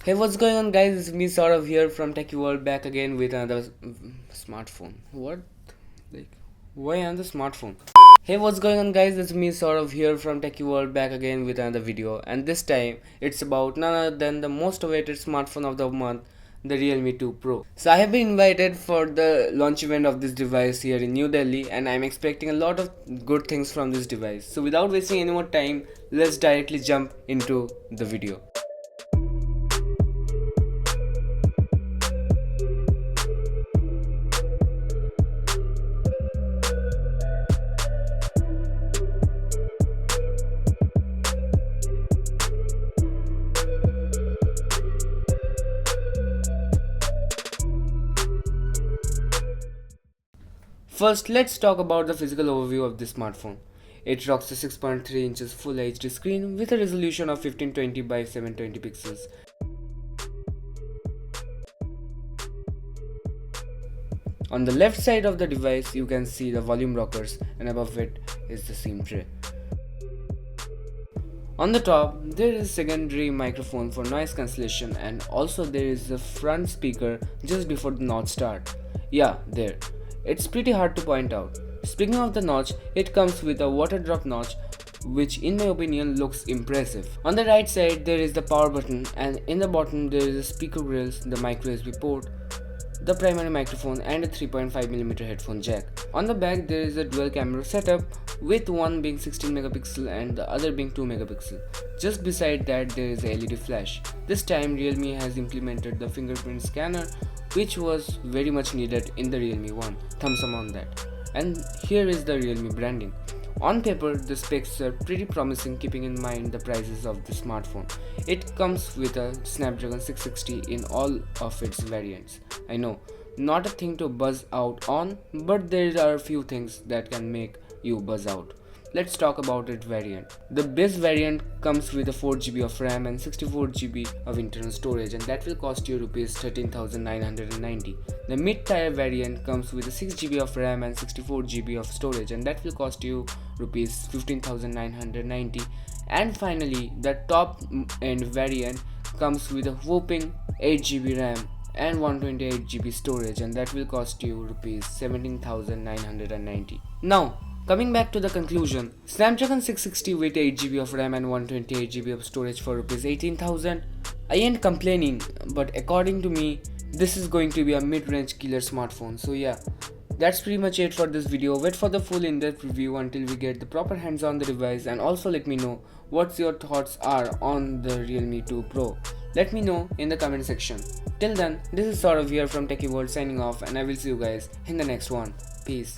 Hey, what's going on, guys? It's me, Saurav here from Techie World, back again with another smartphone. What? Like, why another smartphone? Hey, what's going on, guys? It's me, Saurav here from Techie World, back again with another video. And this time, it's about none other than the most awaited smartphone of the month, the RealMe 2 Pro. So I have been invited for the launch event of this device here in New Delhi, and I'm expecting a lot of good things from this device. So without wasting any more time, let's directly jump into the video. First, let's talk about the physical overview of this smartphone. It rocks a 6.3 inches Full HD screen with a resolution of 1520 by 720 pixels. On the left side of the device, you can see the volume rockers, and above it is the SIM tray. On the top, there is a secondary microphone for noise cancellation, and also there is a front speaker just before the notch start. Yeah, there. It's pretty hard to point out. Speaking of the notch, it comes with a water drop notch, which in my opinion looks impressive. On the right side there is the power button, and in the bottom there is a speaker grills, the micro USB port, the primary microphone and a 3.5mm headphone jack. On the back there is a dual camera setup, with one being 16 megapixel and the other being 2 megapixel. Just beside that there is a LED flash. This time Realme has implemented the fingerprint scanner, which was very much needed in the Realme 1. Thumbs up on that. And here is the Realme branding. On paper, the specs are pretty promising, keeping in mind the prices of the smartphone. It comes with a Snapdragon 660 in all of its variants. I know, not a thing to buzz out on, but there are a few things that can make you buzz out. Let's talk about its variant. The base variant comes with a 4GB of RAM and 64GB of internal storage, and that will cost you Rs 13,990. The mid-tier variant comes with a 6GB of RAM and 64GB of storage, and that will cost you Rs 15,990. And finally, the top end variant comes with a whopping 8GB RAM and 128GB storage, and that will cost you Rs 17,990. Now, coming back to the conclusion, Snapdragon 660 with 8GB of RAM and 128GB of storage for Rs 18,000. I ain't complaining, but according to me, this is going to be a mid-range killer smartphone. So yeah, that's pretty much it for this video. Wait for the full in-depth review until we get the proper hands on the device, and also let me know what your thoughts are on the RealMe 2 Pro. Let me know in the comment section. Till then, this is Saurav here from Techie World signing off, and I will see you guys in the next one. Peace.